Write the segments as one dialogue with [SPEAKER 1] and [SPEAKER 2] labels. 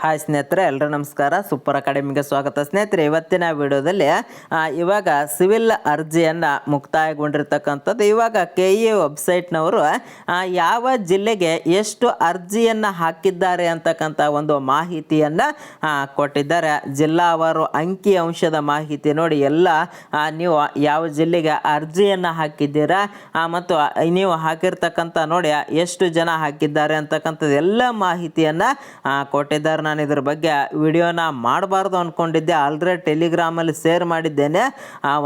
[SPEAKER 1] Hi ಸ್ನೇಹಿತರೆ, ಎಲ್ಲರೂ ನಮಸ್ಕಾರ. ಸೂಪರ್ ಅಕಾಡೆಮಿಗೆ ಸ್ವಾಗತ. ಸ್ನೇಹಿತರೆ, ಇವತ್ತಿನ ವಿಡಿಯೋದಲ್ಲಿ ಇವಾಗ ಸಿವಿಲ್ ಅರ್ಜಿಯನ್ನು ಮುಕ್ತಾಯಗೊಂಡಿರ್ತಕ್ಕಂಥದ್ದು. ಇವಾಗ KE ವೆಬ್ಸೈಟ್ನವರು ಯಾವ ಜಿಲ್ಲೆಗೆ ಎಷ್ಟು ಅರ್ಜಿಯನ್ನು ಹಾಕಿದ್ದಾರೆ ಅಂತಕ್ಕಂಥ ಒಂದು ಮಾಹಿತಿಯನ್ನು ಕೊಟ್ಟಿದ್ದಾರೆ. ಜಿಲ್ಲಾವಾರು ಅಂಕಿ ಅಂಶದ ಮಾಹಿತಿ ನೋಡಿ. ಎಲ್ಲ ನೀವು ಯಾವ ಜಿಲ್ಲೆಗೆ ಅರ್ಜಿಯನ್ನು ಹಾಕಿದ್ದೀರಾ ಮತ್ತು ನೀವು ಹಾಕಿರ್ತಕ್ಕಂಥ ನೋಡಿ ಎಷ್ಟು ಜನ ಹಾಕಿದ್ದಾರೆ ಅಂತಕ್ಕಂಥದ್ದು ಎಲ್ಲ ಮಾಹಿತಿಯನ್ನು ಕೊಟ್ಟಿದ್ದಾರೆ. ನಾನು ಇದ್ರ ಬಗ್ಗೆ ವಿಡಿಯೋನ ಮಾಡಬಾರ್ದು ಅಂದ್ಕೊಂಡಿದ್ದೆ. ಆಲ್ರೆಡಿ ಟೆಲಿಗ್ರಾಮಲ್ಲಿ ಶೇರ್ ಮಾಡಿದ್ದೇನೆ.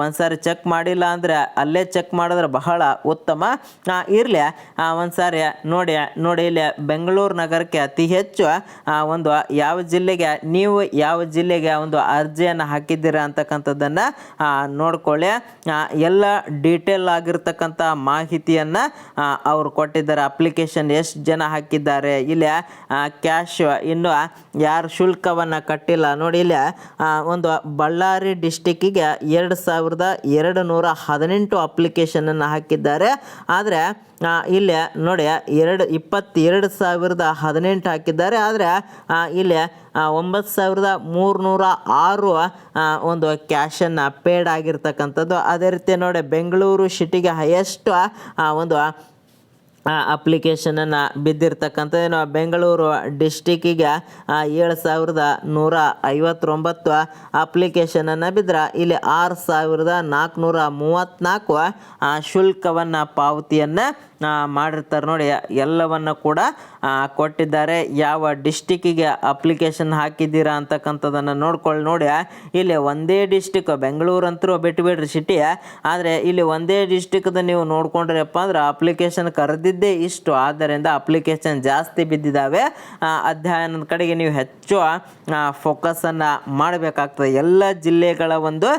[SPEAKER 1] ಒಂದ್ಸಾರಿ ಚೆಕ್ ಮಾಡಿಲ್ಲ ಅಂದರೆ ಅಲ್ಲೇ ಚೆಕ್ ಮಾಡಿದ್ರೆ ಬಹಳ ಉತ್ತಮ. ಇರಲಿ, ಒಂದ್ಸಾರಿ ನೋಡಿ ಇಲ್ಲಿ ಬೆಂಗಳೂರು ನಗರಕ್ಕೆ ಅತಿ ಹೆಚ್ಚು ಒಂದು ಯಾವ ಜಿಲ್ಲೆಗೆ ಒಂದು ಅರ್ಜಿಯನ್ನು ಹಾಕಿದ್ದೀರಾ ಅಂತಕ್ಕಂಥದ್ದನ್ನು ನೋಡ್ಕೊಳ್ಳಿ. ಎಲ್ಲ ಡೀಟೇಲ್ ಆಗಿರ್ತಕ್ಕಂಥ ಮಾಹಿತಿಯನ್ನು ಅವರು ಕೊಟ್ಟಿದ್ದಾರೆ. ಅಪ್ಲಿಕೇಶನ್ ಎಷ್ಟು ಜನ ಹಾಕಿದ್ದಾರೆ, ಇಲ್ಲಿ ಕ್ಯಾಶ್ ಇನ್ನು ಯಾರು ಶುಲ್ಕವನ್ನು ಕಟ್ಟಿಲ್ಲ ನೋಡಿ. ಇಲ್ಲಿ ಒಂದು ಬಳ್ಳಾರಿ ಡಿಸ್ಟಿಕ್ಕಿಗೆ 2218 ಅಪ್ಲಿಕೇಶನನ್ನು ಹಾಕಿದ್ದಾರೆ. ಆದರೆ ಇಲ್ಲಿ ನೋಡಿ 22,018 ಹಾಕಿದ್ದಾರೆ. ಆದರೆ ಇಲ್ಲಿ 9,306 ಒಂದು ಕ್ಯಾಶನ್ನು ಪೇಡ್ ಆಗಿರ್ತಕ್ಕಂಥದ್ದು. ಅದೇ ರೀತಿ ನೋಡಿ ಬೆಂಗಳೂರು ಸಿಟಿಗೆ ಹೈಯೆಸ್ಟ್ ಒಂದು ಅಪ್ಲಿಕೇಶನನ್ನು ಬಿದ್ದಿರ್ತಕ್ಕಂಥದ್ದು. ಬೆಂಗಳೂರು ಡಿಸ್ಟಿಕ್ಕಿಗೆ 7,159 ಅಪ್ಲಿಕೇಶನನ್ನು ಬಿದ್ದರೆ ಇಲ್ಲಿ 6,434 ಶುಲ್ಕವನ್ನು ಪಾವತಿಯನ್ನು ಮಾಡಿರ್ತಾರೆ ನೋಡಿ. ಎಲ್ಲವನ್ನು ಕೂಡ ಕೊಟ್ಟಿದ್ದಾರೆ. ಯಾವ ಡಿಸ್ಟಿಕ್ಕಿಗೆ ಅಪ್ಲಿಕೇಶನ್ ಹಾಕಿದ್ದೀರಾ ಅಂತಕ್ಕಂಥದ್ದನ್ನು ನೋಡಿ. ಇಲ್ಲಿ ಒಂದೇ ಡಿಸ್ಟಿಕ್, ಬೆಂಗಳೂರು ಅಂತರೂ ಬಿಟ್ಟುಬಿಡ್ರಿ ಸಿಟಿ, ಆದರೆ ಇಲ್ಲಿ ಒಂದೇ ಡಿಸ್ಟಿಕ್ದು ನೀವು ನೋಡ್ಕೊಂಡ್ರಪ್ಪ ಅಂದ್ರೆ ಅಪ್ಲಿಕೇಶನ್ ಕರೆದಿದ್ದೇ ಇಷ್ಟು. ಆದ್ದರಿಂದ ಅಪ್ಲಿಕೇಶನ್ ಜಾಸ್ತಿ ಬಿದ್ದಿದ್ದಾವೆ. ಅಧ್ಯಯನದ ಕಡೆಗೆ ನೀವು ಹೆಚ್ಚು ಫೋಕಸನ್ನು ಮಾಡಬೇಕಾಗ್ತದೆ. ಎಲ್ಲ ಜಿಲ್ಲೆಗಳ ಒಂದು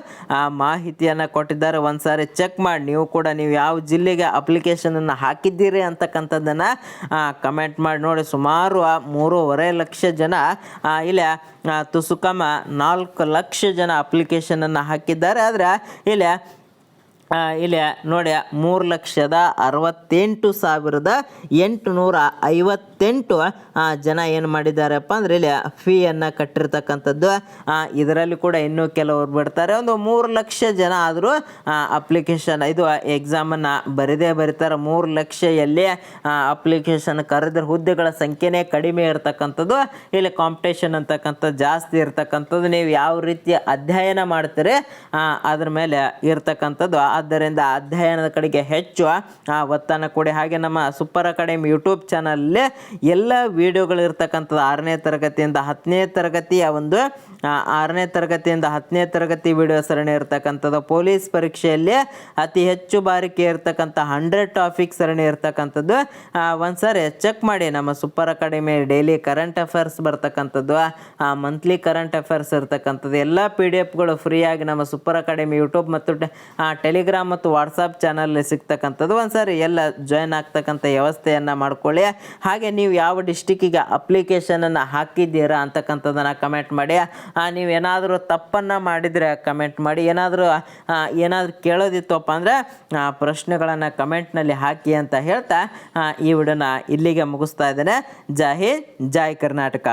[SPEAKER 1] ಮಾಹಿತಿಯನ್ನು ಕೊಟ್ಟಿದ್ದಾರೆ. ಒಂದ್ಸಾರಿ ಚೆಕ್ ಮಾಡಿ ನೀವು ಕೂಡ. ನೀವು ಯಾವ ಜಿಲ್ಲೆಗೆ ಅಪ್ಲಿಕೇಶನನ್ನು ಹಾಕಿದ್ದೀರಿ ಅಂತಕ್ಕಂಥದ್ದನ್ನು ಕಮೆಂಟ್ ಮಾಡಿ ನೋಡಿ. ಸುಮಾರು 3.5 ಲಕ್ಷ ಜನ, ಇಲ್ಲಿ ತುಸುಕಮ್ಮ 4 ಲಕ್ಷ ಜನ ಅಪ್ಲಿಕೇಶನನ್ನು ಹಾಕಿದ್ದಾರೆ. ಆದರೆ ಇಲ್ಲಿ ನೋಡಿ 3,68,858 ಜನ ಏನು ಮಾಡಿದ್ದಾರಪ್ಪ ಅಂದರೆ ಇಲ್ಲಿ ಫೀಯನ್ನು ಕಟ್ಟಿರ್ತಕ್ಕಂಥದ್ದು. ಇದರಲ್ಲಿ ಕೂಡ ಇನ್ನೂ ಕೆಲವರು ಬಿಡ್ತಾರೆ. ಒಂದು 3 ಲಕ್ಷ ಜನ ಆದರೂ ಅಪ್ಲಿಕೇಶನ್ ಇದು ಎಕ್ಸಾಮನ್ನು ಬರೀತಾರೆ. 3 ಲಕ್ಷ ಎಲ್ಲಿ ಅಪ್ಲಿಕೇಶನ್ ಕರೆದ್ರೆ ಹುದ್ದೆಗಳ ಸಂಖ್ಯೆನೇ ಕಡಿಮೆ ಇರತಕ್ಕಂಥದ್ದು. ಇಲ್ಲಿ ಕಾಂಪಿಟೇಷನ್ ಅಂತಕ್ಕಂಥದ್ದು ಜಾಸ್ತಿ ಇರ್ತಕ್ಕಂಥದ್ದು. ನೀವು ಯಾವ ರೀತಿ ಅಧ್ಯಯನ ಮಾಡ್ತೀರಿ ಅದ್ರ ಮೇಲೆ ಇರ್ತಕ್ಕಂಥದ್ದು. ಆದ್ದರಿಂದ ಅಧ್ಯಯನದ ಕಡೆಗೆ ಹೆಚ್ಚು ಒತ್ತನ್ನು ಕೊಡಿ. ಹಾಗೆ ನಮ್ಮ ಸೂಪರ್ ಅಕಾಡೆಮಿ ಯೂಟ್ಯೂಬ್ ಚಾನಲಲ್ಲಿ ಎಲ್ಲ ವಿಡಿಯೋಗಳು ಇರ್ತಕ್ಕಂಥದ್ದು. 6ನೇ ತರಗತಿಯಿಂದ 10ನೇ ತರಗತಿಯ ಒಂದು 6ನೇ ತರಗತಿಯಿಂದ 10ನೇ ತರಗತಿ ವಿಡಿಯೋ ಸರಣಿ ಇರ್ತಕ್ಕಂಥದ್ದು. ಪೊಲೀಸ್ ಪರೀಕ್ಷೆಯಲ್ಲಿ ಅತಿ ಹೆಚ್ಚು ಬಾರಿಕೆ ಇರ್ತಕ್ಕಂಥ 100 ಟಾಪಿಕ್ ಸರಣಿ ಇರ್ತಕ್ಕಂಥದ್ದು. ಒಂದ್ಸಾರಿ ಚೆಕ್ ಮಾಡಿ. ನಮ್ಮ super academy daily current affairs ಬರ್ತಕ್ಕಂಥದ್ದು, ಮಂತ್ಲಿ ಕರೆಂಟ್ ಅಫೇರ್ಸ್ ಇರ್ತಕ್ಕಂಥದ್ದು. ಎಲ್ಲ PDF-ಗಳು ಫ್ರೀಯಾಗಿ ನಮ್ಮ ಸೂಪರ್ ಅಕಾಡೆಮಿ ಯೂಟ್ಯೂಬ್ ಮತ್ತು ಟೆಲಿಗ್ರಾಮ್ ಮತ್ತು ವಾಟ್ಸಪ್ ಚಾನಲ್ ಸಿಗ್ತಕ್ಕಂಥದ್ದು. ಒಂದ್ಸಾರಿ ಎಲ್ಲ ಜಾಯ್ನ್ ಆಗ್ತಕ್ಕಂಥ ವ್ಯವಸ್ಥೆಯನ್ನು ಮಾಡ್ಕೊಳ್ಳಿ. ಹಾಗೆ ನೀವು ಯಾವ ಡಿಸ್ಟಿಕ್ಕಿಗೆ ಅಪ್ಲಿಕೇಶನನ್ನು ಹಾಕಿದ್ದೀರಾ ಅಂತಕ್ಕಂಥದ್ದನ್ನು ಕಮೆಂಟ್ ಮಾಡಿ. ನೀವೇನಾದರೂ ತಪ್ಪನ್ನು ಮಾಡಿದರೆ ಕಮೆಂಟ್ ಮಾಡಿ. ಏನಾದರೂ ಕೇಳೋದಿತ್ತಪ್ಪ ಅಂದರೆ ಪ್ರಶ್ನೆಗಳನ್ನು ಕಮೆಂಟ್ನಲ್ಲಿ ಹಾಕಿ ಅಂತ ಹೇಳ್ತಾ ಈ ವಿಡಿಯೋನ ಇಲ್ಲಿಗೆ ಮುಗಿಸ್ತಾ ಇದ್ದೇನೆ. ಜೈ ಹಿಂದ್, ಜೈ ಕರ್ನಾಟಕ.